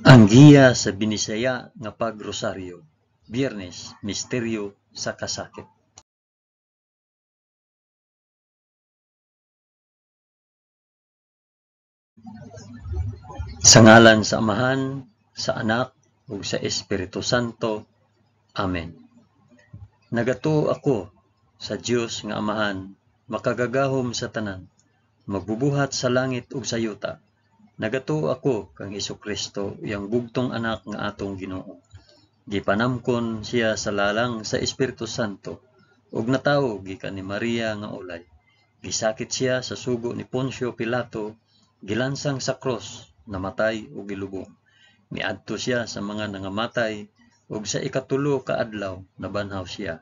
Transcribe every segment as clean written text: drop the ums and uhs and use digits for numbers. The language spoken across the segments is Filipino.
Ang giya sa binisaya nga pagrosaryo. Biyernes, misteryo sa kasakit. Sa ngalan sa Amahan, sa Anak, ug sa Espiritu Santo. Amen. Nagatuo ako sa Dios nga Amahan, makagagahom sa tanan, magbubuhat sa langit ug sa yuta. Nagatuo ako kang Hesukristo, iyang bugtong anak nga atong Ginoo. Gipanamkon siya sa lalang sa Espiritu Santo, ug natawo gikan ni Maria nga ulay. Gisakit siya sa sugo ni Poncio Pilato, gilansang sa cross, namatay ug gilubong. Miadto siya sa mga nangamatay, ug sa ikatulo ka adlaw nabanhaw siya.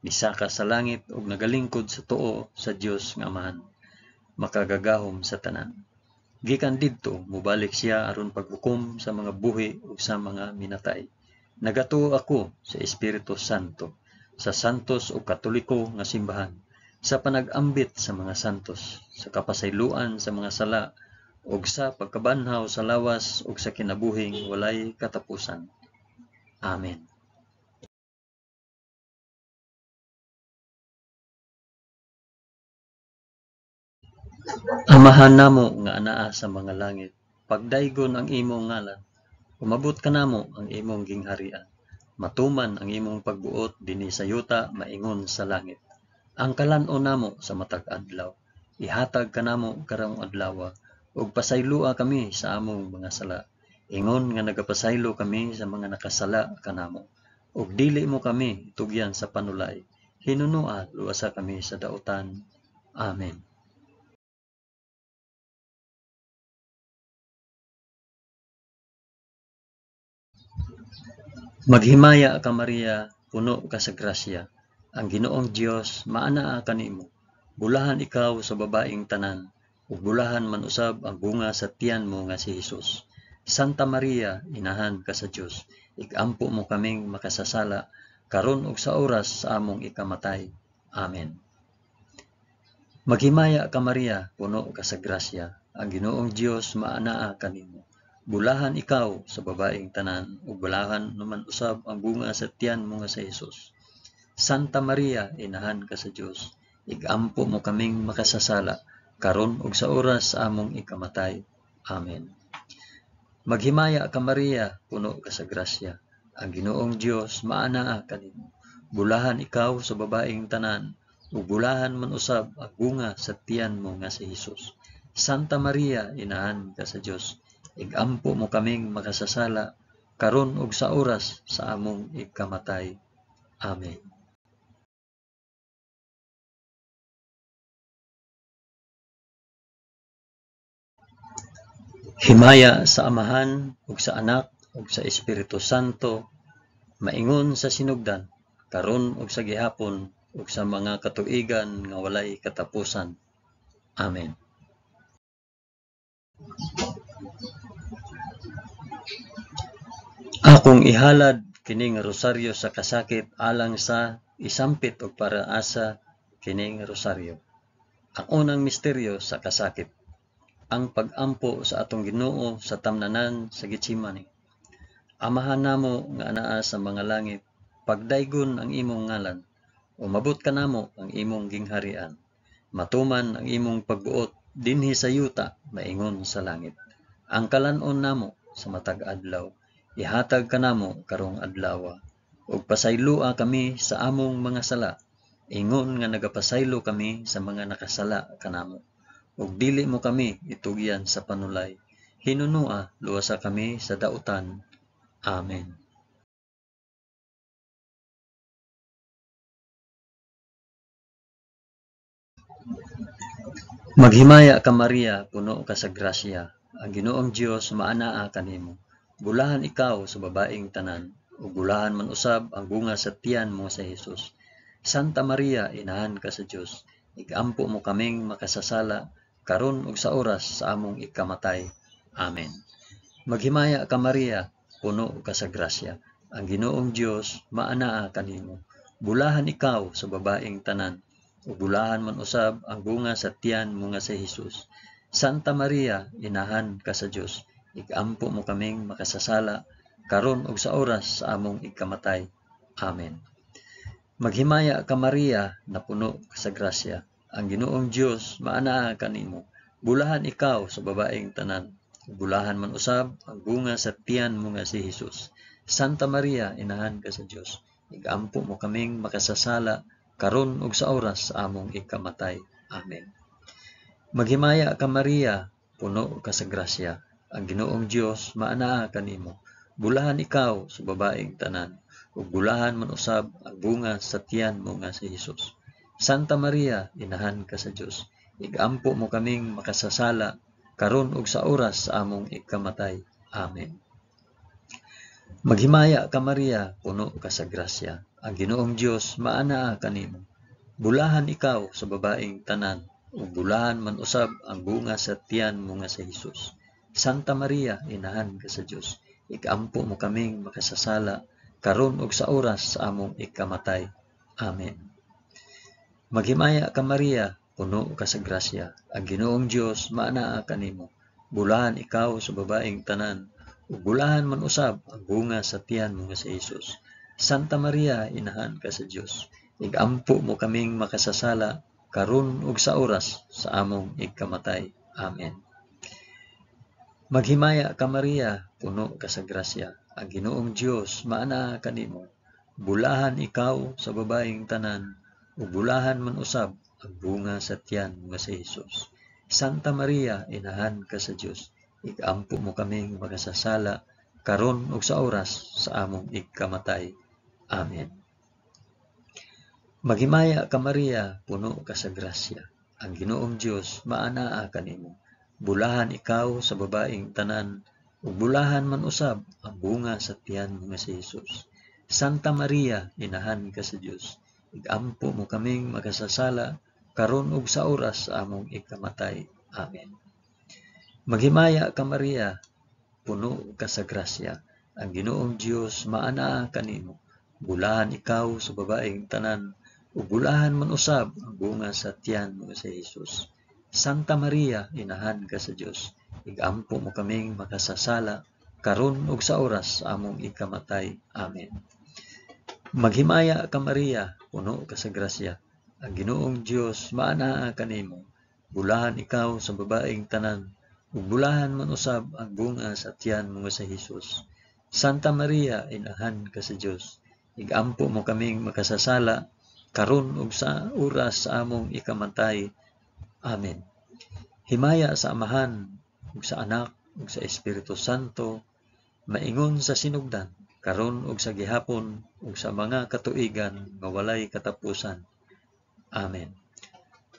Misaka sa langit ug nagalingkod sa tuo sa Dios nga Amahan, makagagahom sa tanan. Gikan didto mobalik siya aron paghukom sa mga buhi ug sa mga minatay. Nagatuo ako sa Espiritu Santo, sa santos ug katoliko nga simbahan, sa panag-ambit sa mga santos, sa kapasayloan sa mga sala, ug sa pagkabanhaw sa lawas ug sa kinabuhing walay katapusan. Amen. Amahan namo nga anaa sa mga langit, pagdaygon ang imong ngalan, umabot ka namo ang imong gingharian. Matuman ang imong pagbuot dinhi sa yuta maingon sa langit. Ang kalan-on namo sa matag adlaw, ihatag kanamo karong adlaw, ug pasayloa kami sa among mga sala. Ingon nga nagapasaylo kami sa mga nakasala kanamo, ug dili mo kami tugyan sa panulay. Hinunua luwasa kami sa dautan. Amen. Maghimaya ka Maria, puno ka sa grasya. Ang Ginoong Dios maanaa kanimo. Bulahan ikaw sa babaeng tanan, ug bulahan man usab ang bunga sa tiyan mo nga si Hesus. Santa Maria, inahan ka sa Dios, igampo mo kaming makasasala karon ug sa oras sa among ikamatay. Amen. Maghimaya ka Maria, puno ka sa grasya. Ang Ginoong Dios maanaa kanimo. Bulahan ikaw sa babaeng tanan, ug bulahan naman usab ang bunga sa tiyan mo nga sa Hesus. Santa Maria, inahan ka sa Dios, igampo mo kaming makasasala karon ug sa oras sa among ikamatay. Amen. Maghimaya ka Maria, puno ka sa grasya. Ang Ginoong Dios maanaa kanimo. Bulahan ikaw sa babaeng tanan, ug bulahan man usab ang bunga sa tiyan mo nga si Hesus. Santa Maria, inahan ka sa Dios, igampo mo kaming makasasala karon ug sa oras sa among ikamatay. Amen. Himaya sa Amahan ug sa Anak ug sa Espiritu Santo, maingon sa sinugdan, karon ug sa gihapon ug sa mga katuigan nga walay katapusan. Amen. Akong ihalad kining rosaryo sa kasakit alang sa isampit og paraasa kining rosaryo. Ang unang misteryo sa kasakit, ang pag-ampo sa atong Ginoo sa tamnanan sa Getsemani. Amahan namo nga anaa sa mga langit, pagdaygon ang imong ngalan, umabot ka namo ang imong gingharian. Matuman ang imong pagbuot dinhi sa yuta maingon sa langit. Ang kalan-on namo sa matag adlaw, ihatag kanamo karong adlaw, ug pasayloa kami sa among mga sala, ingon nga nagapasaylo kami sa mga nakasala kanamo, ug dili mo kami itugyan sa panulay. Hinunua luwasa kami sa dautan. Amen. Maghimaya ka Maria, puno ka sa grasya. Ang Ginoong Dios maanaa kanimo. Bulahan ikaw sa babaeng tanan, ug bulahan man usab ang bunga sa tiyan mo sa Hesus. Santa Maria, inahan ka sa Dios, igampo mo kaming makasasala karon ug sa oras sa among ikamatay. Amen. Maghimaya ka Maria, puno ka sa grasya. Ang Ginoong Dios maanaa kanimo. Bulahan ikaw sa babaeng tanan, ug bulahan man usab ang bunga sa tiyan mo nga si Hesus. Santa Maria, inahan ka sa Dios, igampo mo kaming makasasala, karon ug sa oras sa among ikamatay. Amen. Maghimaya ka Maria, na puno ka sa grasya. Ang Ginoong Dios maanaa kanimo. Bulahan ikaw sa babaeng tanan. Bulahan man usab ang bunga sa tiyan mo nga si Hesus. Santa Maria, inahan ka sa Dios. Igampo mo kaming makasasala, karon ug sa oras sa among ikamatay. Amen. Maghimaya ka Maria, puno ka sa grasya. Ang Ginoong Dios maanaa kanimo. Bulahan ikaw sa babaeng tanan. Ug bulahan man usab ang bunga sa tiyan mo nga si Hesus. Santa Maria, inahan ka sa Dios. Igampo mo kaming makasasala, karon ug sa oras sa among ikamatay. Amen. Maghimaya ka Maria, puno ka sa grasya. Ang Ginoong Dios maanaa kanimo. Bulahan ikaw sa babaeng tanan, ug bulahan man usab ang bunga sa tiyan mo nga si Hesus. Santa Maria, inahan ka sa Dios. Igampo mo kaming makasasala, karon ug sa oras sa among ikamatay. Amen. Maghimaya ka Maria, puno ka sa grasya. Ang Ginoong Dios maanaa kanimo. Bulahan ikaw sa babaeng tanan, ug bulahan man usab ang bunga sa tiyan mo nga si Hesus. Santa Maria, inahan ka sa Dios. Igampo mo kaming makasasala, karon ug sa oras sa among ikamatay. Amen. Maghimaya ka Maria, puno ka sa grasya. Ang Ginoong Dios maanaa kanimo. Bulahan ikaw sa babaeng tanan, ug bulahan man usab ang bunga sa tiyan nga si Hesus. Santa Maria, inahan ka sa Dios. Igampo mo kaming makasasala, karon ug sa oras sa among ikamatay. Amen. Maghimaya ka Maria, puno ka sa grasya. Ang Ginoong Dios maanaa kanimo. Bulahan ikaw sa babaeng tanan, ug bulahan man usab ang bunga sa tiyan mo nga si Hesus. Santa Maria, inahan ka sa Dios. Igampo mo kaming makasasala, karon ug sa oras sa among ikamatay. Amen. Maghimaya ka Maria, puno ka sa grasya. Ang Ginoong Dios maanaa kanimo. Bulahan ikaw sa babaeng tanan, ug bulahan man usab ang bunga sa tiyan mo nga si Hesus. Santa Maria, inahan ka sa Dios. Igampo mo kaming makasasala, karon ug sa oras sa among ikamatay. Amen. Maghimaya ka Maria, puno ka sa grasya. Ang Ginoong Dios maanaa kanimo. Bulahan ikaw sa babaeng tanan, ug bulahan man usab ang bunga sa tiyan mo nga si Hesus. Santa Maria, inahan ka sa Dios. Igampo mo kaming makasasala, karon ug sa oras sa among ikamatay. Amen. Himaya sa Amahan, ug sa Anak, ug sa Espiritu Santo, maingon sa sinugdan, karon ug sa gihapon, ug sa mga katuigan nga walay katapusan. Amen.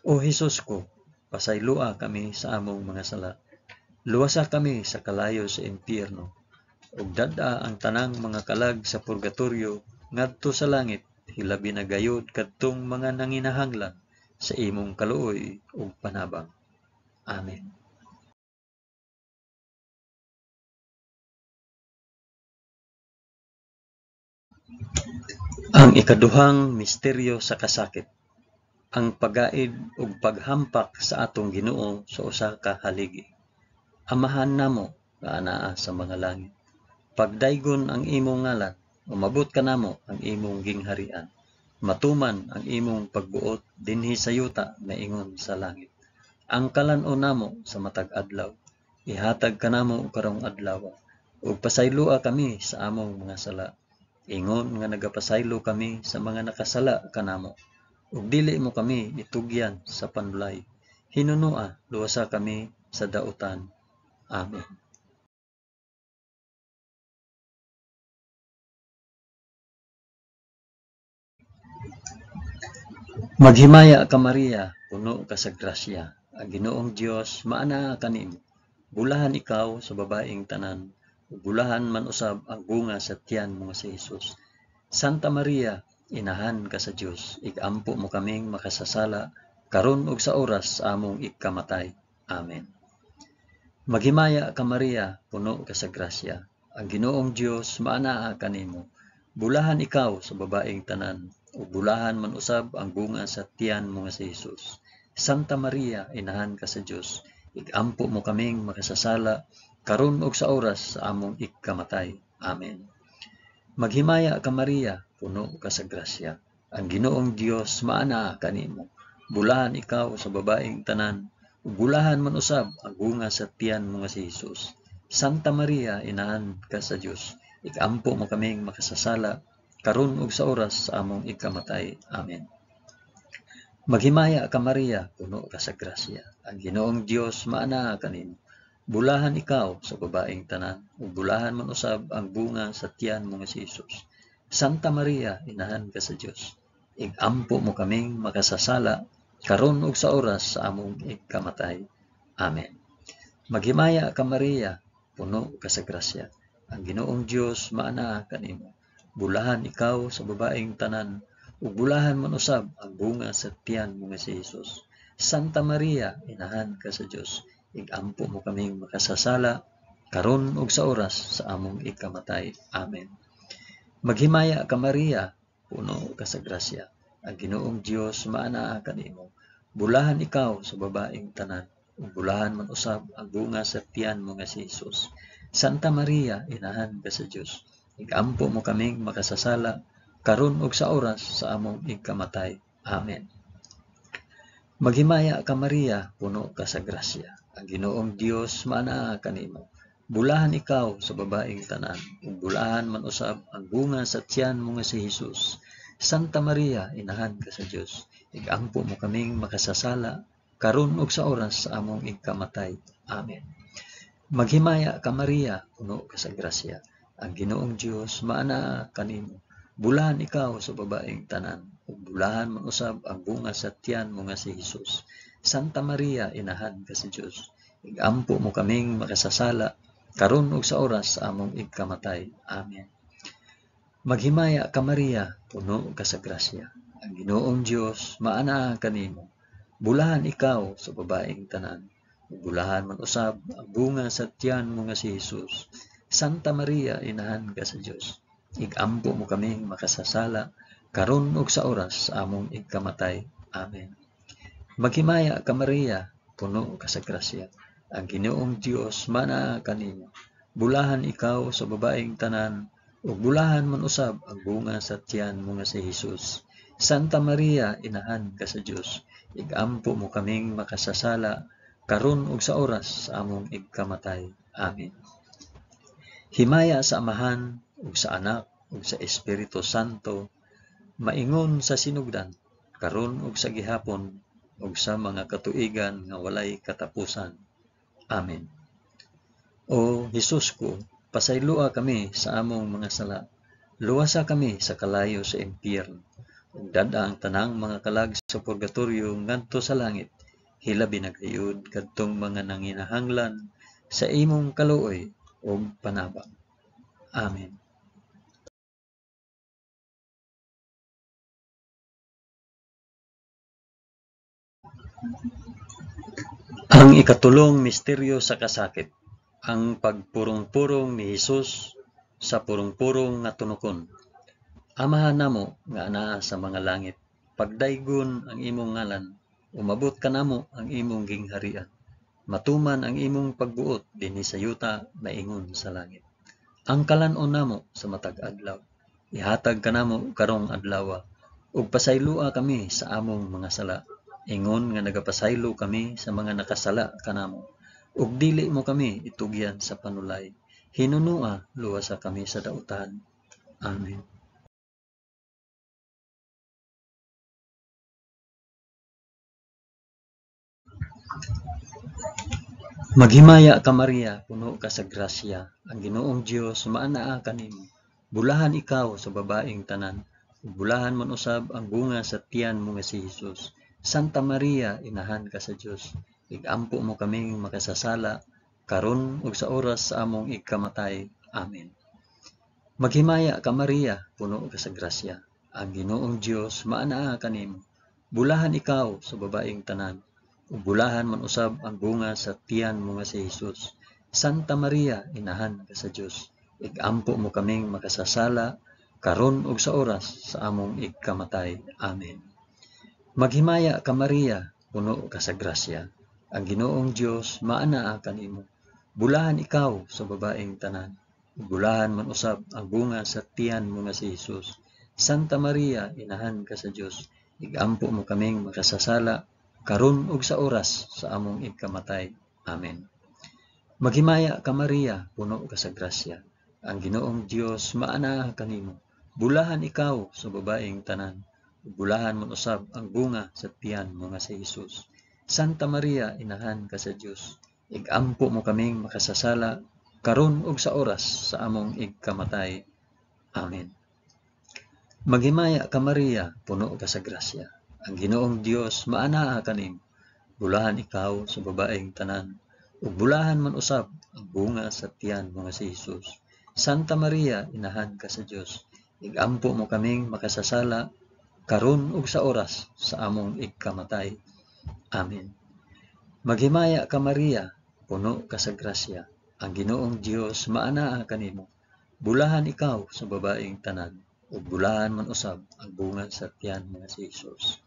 O Hesus ko, pasaylua kami sa among mga sala. Luwasa kami sa kalayo sa impyerno, ug dad-a ang tanang mga kalag sa purgatorio ngadto sa langit, hilabi na gayud kadtong mga nanginahanglan sa imong kaluoy ug panabang. Amen. Ang ikaduhang misteryo sa kasakit, ang pagaid ug paghampak sa atong Ginoo sa usa ka haligi. Amahan namo nga anaa sa mga langit, pagdaygon ang imong ngalan, umabot kanamo ang imong gingharian. Matuman ang imong pagbuot dinhi sa yuta nga ingon sa langit. Ang kalan-o namo sa matag adlaw, ihatag kanamo karong adlaw, ug pasaylua kami sa among mga sala. Ingon nga nagapasaylo kami sa mga nakasala kanamo, ug dili mo kami itugyan sa panulay. Hinunua, luwasa kami sa dautan. Amen. Maghimaya ka Maria, puno ka sa grasya. Ang Ginoong Dios maanaa kanimo. Bulahan ikaw sa babaeng tanan, ug bulahan man usab ang bunga sa tiyan mo nga si Hesus. Santa Maria, inahan ka sa Dios. Igampo mo kaming makasasala, karon ug sa oras sa among ikamatay. Amen. Maghimaya ka Maria, puno ka sa grasya. Ang Ginoong Dios maanaa kanimo. Bulahan ikaw sa babaeng tanan, ug bulahan man usab ang bunga sa tiyan mo nga si Hesus. Santa Maria, inahan ka sa Dios. Igampo mo kaming makasasala, karon ug sa oras sa among ikamatay. Amen. Maghimaya ka Maria, puno ka sa grasya. Ang Ginoong Dios maana kanimo. Bulahan ikaw sa babaeng tanan, ug bulahan man usab ang bunga sa tiyan mo nga si Hesus. Santa Maria, inahan ka sa Dios, ikampo mo kaming makasasala, karon ug sa oras sa among ikamatay. Amen. Maghimaya ka Maria, puno ka sa grasya. Ang Ginoong Dios maana kanimo. Bulahan ikaw sa babaeng tanan, ug bulahan man usab ang bunga sa tiyan mo nga si Hesus. Santa Maria, inahan ka sa Dios, igampo mo kaming makasasala, karon ug sa oras sa among ikamatay. Amen. Maghimaya ka Maria, puno ka sa grasya. Ang Ginoong Dios maana kanimo. Bulahan ikaw sa babaeng tanan, ug bulahan man usab ang bunga sa tiyan mo nga si Hesus. Santa Maria, inahan ka sa Dios, igampo mo kaming makasasala, karon ug sa oras sa among ikamatay. Amen. Maghimaya ka Maria, puno ka sa grasya. Ang Ginoong Dios maana kanimo. Bulahan ikaw sa babaeng tanan, ug bulahan man usab ang bunga sa tiyan mo nga si Hesus. Santa Maria, inahan ka sa Dios, igampo mo kaming makasasala, karon ug sa oras sa among ikamatay. Amen. Maghimaya ka Maria, puno ka sa grasya. Ang Ginoong Dios maana kanimo. Bulahan ikaw sa babaeng tanan, ug bulahan man usab ang bunga sa tiyan mo nga si Hesus. Santa Maria, inahan ka sa Dios, igampo mo kaming makasasala, karon ug sa oras sa among ikamatay. Amen. Maghimaya ka Maria, puno ka sa grasya. Ang Ginoong Dios maana kanimo. Bulahan ikaw sa babaeng tanan, ug bulahan man usab ang bunga sa tiyan mo nga si Hesus. Santa Maria, inahan ka sa Dios, igampo mo kaming makasasala, karon ug sa oras sa among ikamatay. Amen. Maghimaya ka Maria, puno ka sa grasya. Ang Ginoong Dios maana kanimo. Bulahan ikaw sa babaeng tanan, ug bulahan man usab ang bunga sa tiyan mo nga si Hesus. Santa Maria, inahan ka sa Dios, igampo mo kaming makasasala, karon ug sa oras sa among ikamatay. Amen. Maghimaya ka Maria, puno ka sa grasya. Ang Ginoong Dios maana kanimo. Bulahan ikaw sa babaeng tanan, ug bulahan man usab ang bunga sa tiyan mo nga si Hesus. Santa Maria, inahan ka sa Dios, igampo mo kaming makasasala, karon ug sa oras sa among ikamatay. Amen. Himaya sa Amahan ug sa Anak ug sa Espiritu Santo, maingon sa sinugdan, karon ug sa gihapon ug sa mga katuigan nga walay katapusan. Amen. O Hesus ko, pasaylua kami sa among mga sala. Luwasa kami sa kalayo sa impyerno. Ug dada ang tanang mga kalag sa purgatorio ngadto sa langit. Hilabi na gayud kadtong mga nanginahanglan sa imong kaluoy ug panabang. Amen. Ang ikatulong misteryo sa kasakit, ang pagpurong-purong ni Hesus sa purong-purong nga tunokon. Amahan namo nga anaa sa mga langit, pagdaygon ang imong ngalan, umabot kanamo ang imong gingharian. Matuman ang imong pagbuot dinhi sa yuta maingon sa langit. Ang kalan-on namo sa matag adlaw, ihatag kanamo karong adlaw, ug pasaylua kami sa among mga sala. Ingon nga nagapasaylo kami sa mga nakasala kanamo, ug dili mo kami itugyan sa panulay. Hinunua luwasa kami sa dautan. Amen. Maghimaya ka Maria, puno ka sa grasya. Ang Ginoong Dios maanaa kanimo. Bulahan ikaw sa babaeng tanan, ug bulahan man usab ang bunga sa tiyan mo nga si Hesus. Santa Maria, inahan ka sa Dios, igampo mo kaming makasasala, karon ug sa oras sa among ikamatay. Amen. Maghimaya ka Maria, puno ka sa grasya. Ang Ginoong Dios maanaa kanimo. Bulahan ikaw sa babaeng tanan, ug bulahan man usab ang bunga sa tiyan mo nga si Hesus. Santa Maria, inahan ka sa Dios, igampo mo kaming makasasala, karon ug sa oras sa among ikamatay. Amen. Maghimaya ka Maria, puno ka sa grasya. Ang Ginoong Dios maanaa kanimo. Bulahan ikaw sa babaeng tanan. Bulahan man usab ang bunga sa tiyan mo nga si Jesus. Santa Maria, inahan ka sa Dios. Igampo mo kaming makasasala karon ug sa oras sa among ikamatay. Amen. Maghimaya ka Maria, puno ka sa grasya. Ang Ginoong Dios maana kanimo. Bulahan ikaw sa babaeng tanan. Bulahan man usab ang bunga sa tiyan mo nga si Jesus. Santa Maria, inahan ka sa Dios. Igampo mo kaming makasasala karon ug sa oras sa among ikamatay. Amen. Maghimaya ka Maria, puno ka sa grasya. Ang Ginoong Dios maana kanimo. Bulahan ikaw sa babaeng tanan, ug bulahan man usab ang bunga sa tiyan mo nga si Jesus. Santa Maria, inahan ka sa Dios. Igampo mo kaming makasasala karon ug sa oras sa among ikamatay. Amen. Maghimaya ka Maria, puno ka sa grasya. Ang Ginoong Dios maana kanimo. Bulahan ikaw sa babaeng tanan, ug bulahan man usab ang bunga sa tiyan mo nga si Jesus.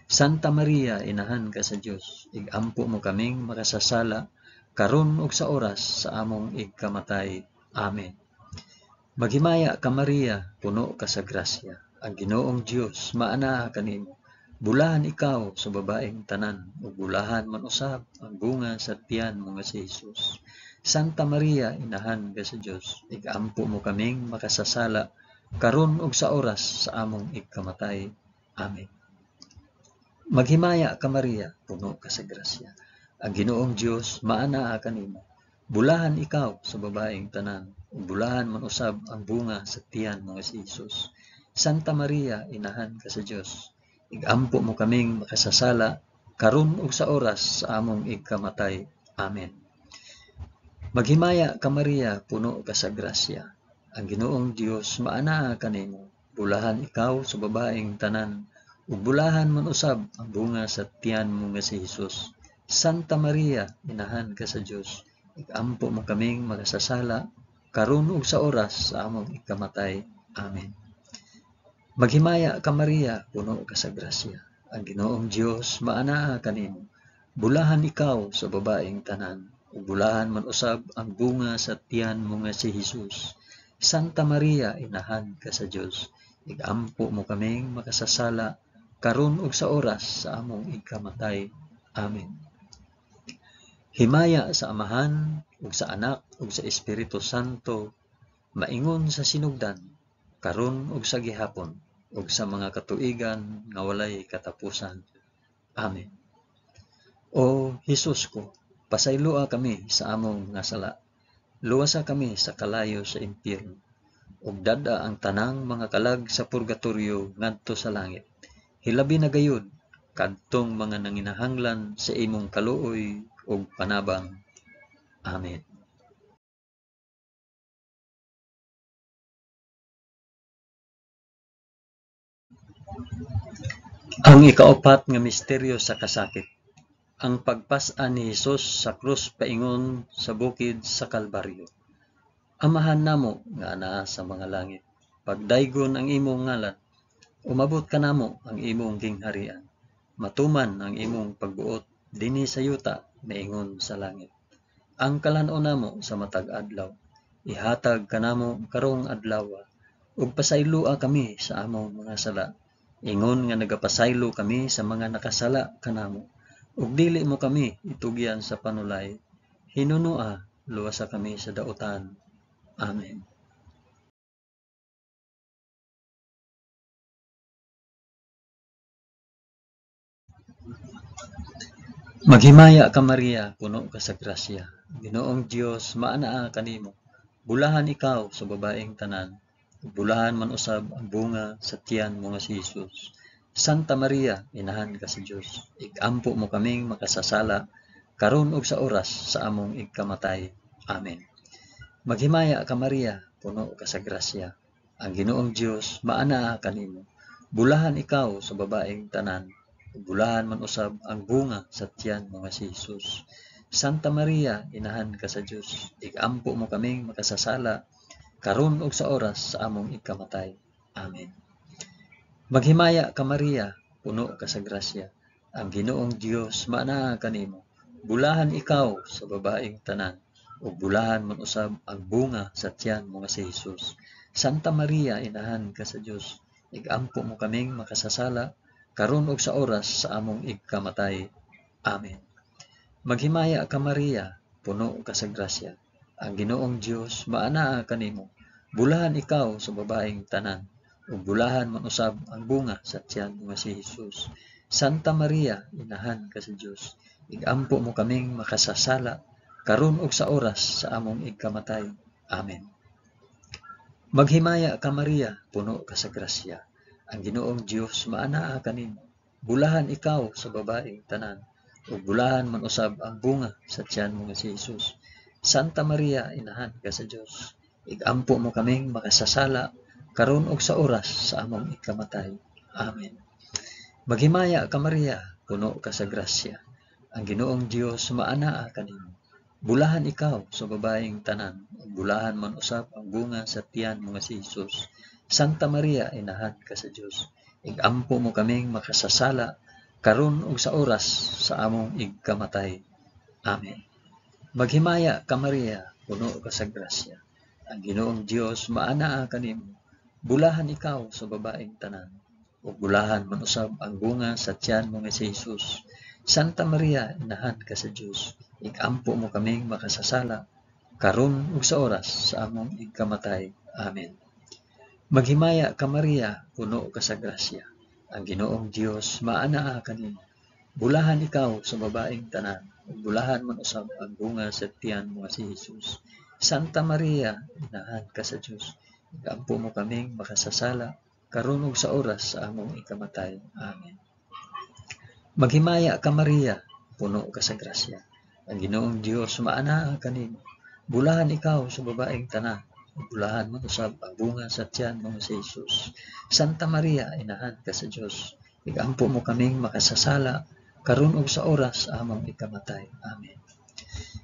Santa Maria, inahan ka sa Dios. Igampo mo kaming makasasala karon ug sa oras sa among ikamatay. Amen. Maghimaya ka Maria, puno ka sa grasya. Ang Ginoong Dios maana kanimo. Bulahan ikaw sa babaeng tanan, ug bulahan man usab ang bunga sa tiyan mo nga si Jesus. Santa Maria, inahan ka sa Dios. Igampo mo kaming makasasala karon ug sa oras sa among ikamatay. Amen. Maghimaya ka Maria, puno ka sa grasya. Ang Ginoong Dios maana kanimo. Bulahan ikaw sa babaeng tanan, ug bulahan man usab ang bunga sa tiyan mo nga si Jesus. Santa Maria, inahan ka sa Dios. Igampo mo kaming makasasala karon ug sa oras sa among ikamatay. Amen. Maghimaya ka Maria, puno ka sa grasya. Ang Ginoong Dios maana kanimo. Bulahan ikaw sa babaeng tanan, ug bulahan man usab ang bunga sa tiyan mo nga si Jesus. Santa Maria, inahan ka sa Dios. Igampo mo kaming makasasala karon ug sa oras sa among ikamatay. Amen. Maghimaya ka Maria, puno ka sa grasya. Ang Ginoong Dios maana kanimo. Bulahan ikaw sa babaeng tanan, ug bulahan man usab ang bunga sa tiyan mo nga si Jesus. Santa Maria, inahan ka sa Dios. Igampo mo kaming makasasala karon ug sa oras sa among ikamatay. Amen. Himaya sa Amahan ug sa Anak ug sa Espiritu Santo, maingon sa sinugdan, karon ug sa gihapon, ug sa mga katuigan nga walay katapusan. Amen. O Hesus ko, pasayloa kami sa among nga sala. Luwasa kami sa kalayo sa impyerno, ug dada ang tanang mga kalag sa purgatoryo ngadto sa langit. Hilabi na gayud kadtong mga nanginahanglan sa imong kaluoy ug panabang. Amen. Ang ikaapat nga misteryo sa kasakit. Ang pagpas-an ni Hesus sa krus paingon sa bukid sa Kalbaryo. Amahan namo nga anaa sa mga langit, pagdaygon ang imong ngalan, umabot ka namo ang imong gingharian. Matuman ang imong pagbuot dinhi sa yuta maingon sa langit. Ang kalan-on namo sa matag adlaw, ihatag kanamo karong adlaw, ug pasaylua kami sa among mga sala. Ingon nga nagapasaylo kami sa mga nakasala kanamo, ug dili mo kami itugyan sa panulay. Hinunua, luwasa kami sa dautan. Amen. Maghimaya ka Maria, puno ka sa grasya. Ginoong Dios maanaa kanimo. Bulahan ikaw sa babaeng tanan, ug bulahan man usab ang bunga sa tiyan mo nga si Jesus. Santa Maria, inahan ka sa Dios. Igampo mo kaming makasasala karon ug sa oras sa among ikamatay. Amen. Maghimaya ka Maria, puno ka sa grasya. Ang Ginoong Dios maanaa kanimo. Bulahan ikaw sa babaeng tanan, bulahan man usab ang bunga sa tiyan mo nga si Jesus. Santa Maria, inahan ka sa Dios. Igampo mo kaming makasasala karon ug sa oras sa among ikamatay. Amen. Maghimaya ka Maria, puno ka sa grasya. Ang Ginoong Dios maanaa kanimo. Bulahan ikaw sa babaeng tanan, ug bulahan man usab ang bunga sa tiyan mo nga si Hesus. Santa Maria, inahan ka sa Dios, igampo mo kaming makasasala karon ug sa oras sa among igkamatay. Amen. Maghimaya ka Maria, puno ka sa grasya. Ang Ginoong Dios maanaa kanimo. Bulahan ikaw sa babaeng tanan, ug bulahan man usab ang bunga sa tiyan mo nga si Hesus. Santa Maria, inahan ka sa Dios, igampo mo kaming makasasala karon ug sa oras sa among igkamatay. Amen. Maghimaya ka Maria, puno ka sa grasya. Ang Ginoong Dios maanaa kanimo. Bulahan ikaw sa babaeng tanan, ug bulahan man usab ang bunga sa tiyan mo nga si Hesus. Santa Maria, inahan ka sa Dios, igampo mo kaming makasasala karon ug sa oras sa among igkamatay. Amen. Maghimaya ka Maria, puno ka sa grasya. Ang Ginoong Dios maanaa kanimo. Bulahan ikaw sa babaeng tanan, ug bulahan man usab ang bunga sa tiyan mo nga si Hesus. Santa Maria, inahan ka sa Dios, igampo mo kaming makasasala karon ug sa oras sa among igkamatay. Amen. Maghimaya ka Maria, puno ka sa grasya. Ang Ginoong Dios maanaa kanimo. Bulahan ikaw sa babaeng tanan, ug bulahan man usab ang bunga sa tiyan mo nga si Hesus. Santa Maria, inahan ka sa Dios, igampo mo kaming makasasala karon ug sa oras sa among igkamatay. Amen. Maghimaya ka Maria, puno ka sa grasya. Ang Ginoong Dios maanaa kanimo. Bulahan ikaw sa babaeng tanan, ug bulahan man usab ang bunga sa tiyan mo nga si Hesus. Santa Maria, inahan ka sa Dios, igampo mo kaming makasasala karon ug sa oras sa among ikamatay. Amen. Maghimaya ka Maria, puno ka sa grasya. Ang Ginoong Dios maanaa kanimo. Bulahan ikaw sa babaeng tanan, ug bulahan man usab ang bunga sa tiyan mo nga si Hesus. Santa Maria, inahan ka sa Dios, igampo mo kaming makasasala karon ug sa oras sa among ikamatay. Amen.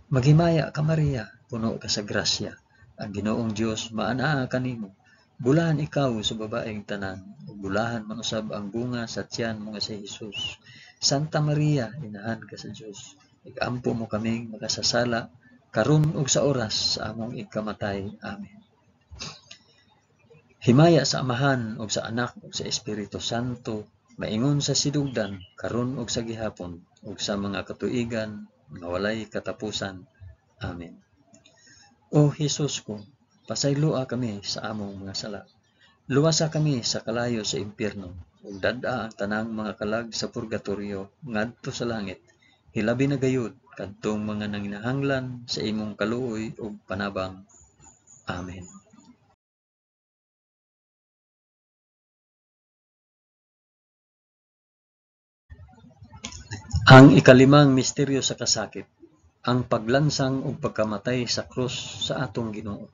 Maghimaya ka Maria, puno ka sa grasya. Ang Ginoong Dios maanaa kanimo. Bulahan ikaw sa babaeng tanan, ug bulahan man usab ang bunga sa tiyan mo nga si Hesus. Santa Maria, inahan ka sa Dios, igampo mo kaming makasasala karon ug sa oras sa among igkamatay. Amen. Himaya sa Amahan ug sa Anak ug sa Espiritu Santo, maingon sa sidugdan karon ug sa gihapon ug sa mga katuigan nga walay katapusan. Amen. O Hesus ko, pasayloa kami sa among mga sala. Luwasa kami sa kalayo sa impyerno, ug dad-a ang tanang mga kalag sa purgatorio ngadto sa langit. Hilabi na gayud kadtong mga nanginahanglan sa imong kaluoy ug panabang. Amen. Ang ikalimang misteryo sa kasakit, ang paglansang ug pagkamatay sa krus sa atong Ginoo.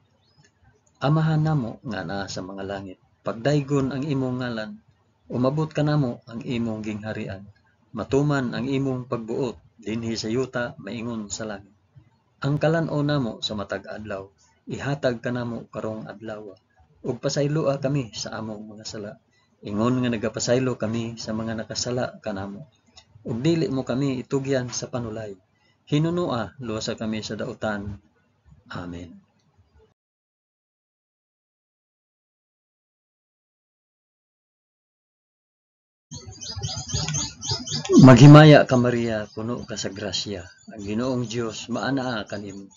Amahan namo nga naa sa mga langit, pagdaygon ang imong ngalan, umabot ka namo ang imong gingharian, matuman ang imong pagbuot dinhi sa yuta maingon sa langit. Ang kalan-o namo sa matag adlaw, ihatag ka namo karong adlaw, ug pasayloa kami sa among mga sala. Ingon nga nagapasaylo kami sa mga nakasala kanamo. Ug dili mo kami itugyan sa panulay. Hinunua, luwasa kami sa dautan. Amen. Maghimaya ka Maria, puno ka sa grasya. Ang Ginoong Dios maanaa kanimo.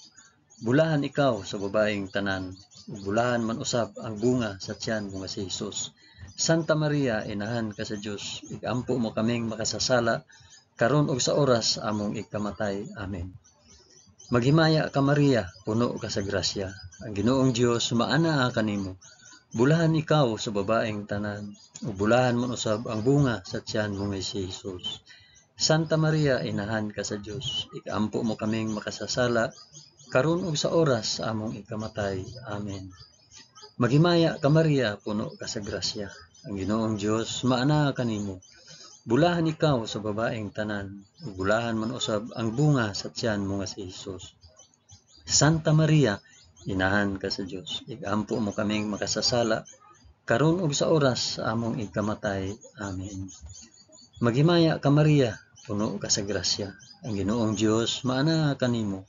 Bulahan ikaw sa babaeng tanan, ug bulahan man usab ang bunga sa tiyan mo nga si Hesus. Santa Maria, inahan ka sa Dios, igampo mo kaming makasasala karon ug sa oras among ikamatay. Amen. Maghimaya ka Maria, puno ka sa grasya. Ang Ginoong Dios maanaa kanimo. Bulahan ikaw sa babaeng tanan, ug bulahan man usab ang bunga sa tiyan mo nga si Hesus. Santa Maria, inahan ka sa Dios, igampo mo kaming makasasala karon ug sa oras sa among ikamatay. Amen. Maghimaya ka Maria, puno ka sa grasya. Ang Ginoong Dios maanaa kanimo. Bulahan ikaw sa babaeng tanan, ug bulahan man usab ang bunga sa tiyan mo nga si Hesus. Santa Maria, inahan ka sa Dios, igampo mo kaming makasasala karon ug sa oras sa among ikamatay. Amen. Maghimaya ka Maria, puno ka sa grasya. Ang Ginoong Dios maanaa kanimo.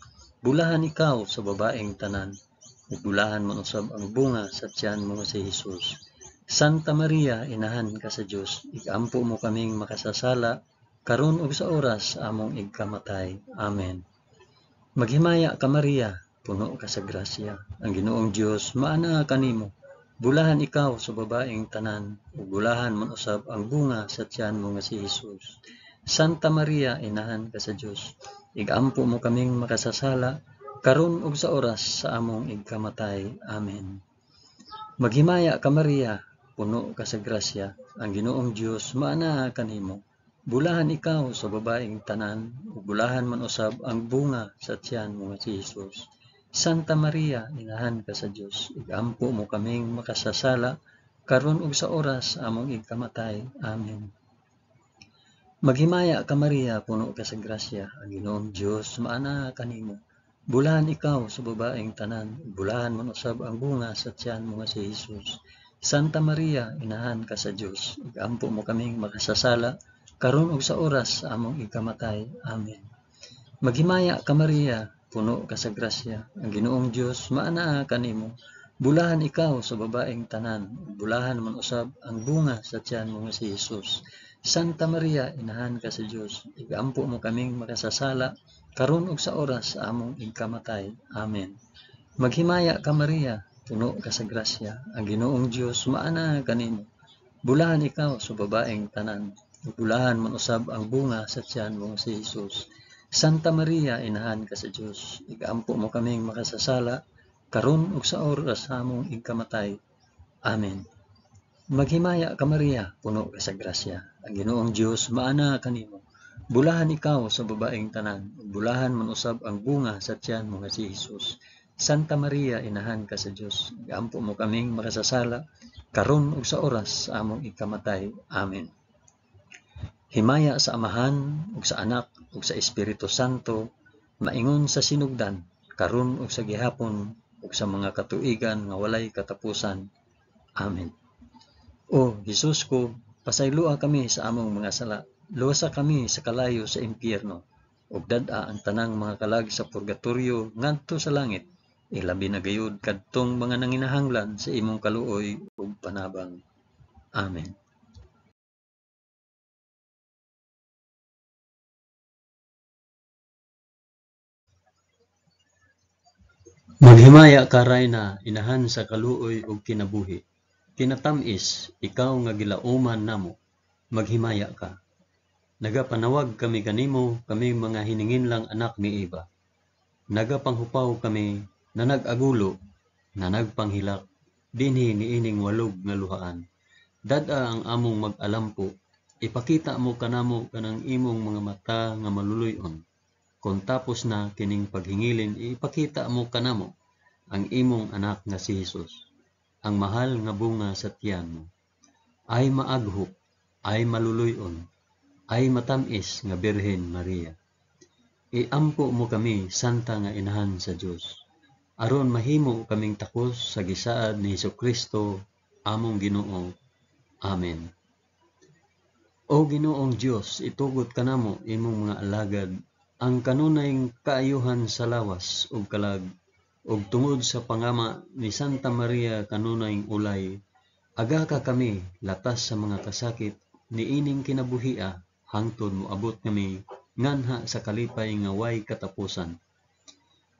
bulahan ikaw sa babaeng tanan, ug bulahan man usab ang bunga sa tiyan mo nga si Jesus. Santa Maria, inahan ka sa Dios, igampo mo kaming makasasala, karon ug sa oras among igkamatay. Amen. Maghimaya ka Maria, puno ka sa grasya, ang Ginoong Dios maana kanimo. Bulahan ikaw sa babaeng tanan, ug bulahan man usab ang bunga sa tiyan mo nga si Jesus. Santa Maria, inahan ka sa Dios, igampo mo kaming makasasala, karon ug sa oras sa among igkamatay. Amen. Maghimaya ka Maria, puno ka sa grasya, ang Ginoong Dios maana kanimo. Bulahan ikaw sa babaeng tanan, ug bulahan man usab ang bunga sa tiyan mo nga si Jesus. Santa Maria, inahan ka sa Dios, igampo mo kaming makasasala, karon ug sa oras among igkamatay. Amen. Maghimaya ka Maria, puno ka sa grasya, ang Ginoong Dios maana kanimo. Bulahan ikaw sa babaeng tanan, bulahan man usab ang bunga sa tiyan mo nga si Jesus. Santa Maria, inahan ka sa Dios, igampo mo kaming makasasala, karon ug sa oras sa among igkamatay. Amen. Maghimaya ka Maria, puno ka sa grasya, ang Ginoong Dios maana kanimo. Bulahan ikaw sa babaeng tanan, bulahan man usab ang bunga sa tiyan mo nga si Jesus. Santa Maria, inahan ka sa Dios, igampo mo kaming makasasala, karon ug sa oras sa among igkamatay. Amen. Maghimaya ka Maria, puno ka sa grasya, ang Ginoong Dios maana kanimo. Bulahan ikaw sa babaeng tanan, bulahan man usab ang bunga sa tiyan mo si Jesus. Santa Maria, inahan ka sa Dios, igampo mo kaming makasasala, karon ug sa oras sa among igkamatay. Amen. Maghimaya ka Maria, puno ka sa grasya, ang Ginoong Dios maana kanimo. Bulahan ikaw sa babaeng tanan, bulahan man usab ang bunga sa tiyan mo nga si Jesus. Santa Maria, inahan ka sa Dios, igampo mo kaming makasasala, karon ug sa oras sa among igkamatay. Amen. Himaya sa Amahan ug sa Anak ug sa Espiritu Santo, maingon sa sinugdan, karon ug sa gihapon ug sa mga katuigan nga walay katapusan. Amen. O Jesus ko, pasayloa kami sa among mga sala, luwasa kami sa kalayo sa impyerno, ug dad-a ang tanang mga kalag sa purgatoryo ngadto sa langit, ilabi na gayud kadtong mga nanginahanglan sa imong kaluoy ug panabang. Amen. Maghimaya ka Rayna, inahan sa kaluoy ug kinabuhi. Kinatamis, ikaw nga gilauman namo, maghimaya ka. Nagapanawag kami kanimo, kami mga hiningin lang anak ni Eva. Nagapanghupaw kami, na nag-agulo, na nagpanghilak, dinhi niining walog nga luhaan. Dad-a ang among mag-alampo, ipakita mo kanamo kanang imong mga mata nga maluluyon. Kung tapos na kining paghingilin, ipakita mo kanamo ang imong anak nga si Jesus, ang mahal nga bunga sa tiyan mo. Ay maaghok, ay maluluyon, ay matamis nga Birhen Maria. Iampo mo kami, santa nga inahan sa Dios, aron mahimo kaming takos sa gisaad ni Hesukristo, among Ginoo. Amen. O Ginoong Dios, itugot kanamo imong mga alagad, ang kanunayng kaayuhan sa lawas ug kalag, ug tungod sa pangama ni Santa Maria kanunayng ulay, aga ka kami latas sa mga kasakit, niining kinabuhia, hangtod moabot kami nganha sa kalipay nga way katapusan.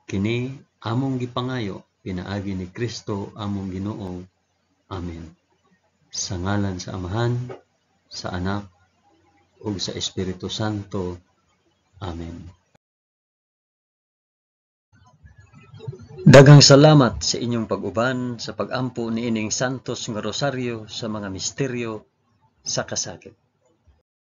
Kini among gipangayo, pinaagi ni Kristo among Ginoo. Amen. Sa ngalan sa Amahan, sa Anak, ug sa Espiritu Santo. Amen. Daghang salamat sa inyong pag-uban sa pag-ampo niining santos nga rosaryo sa mga misteryo sa kasakit.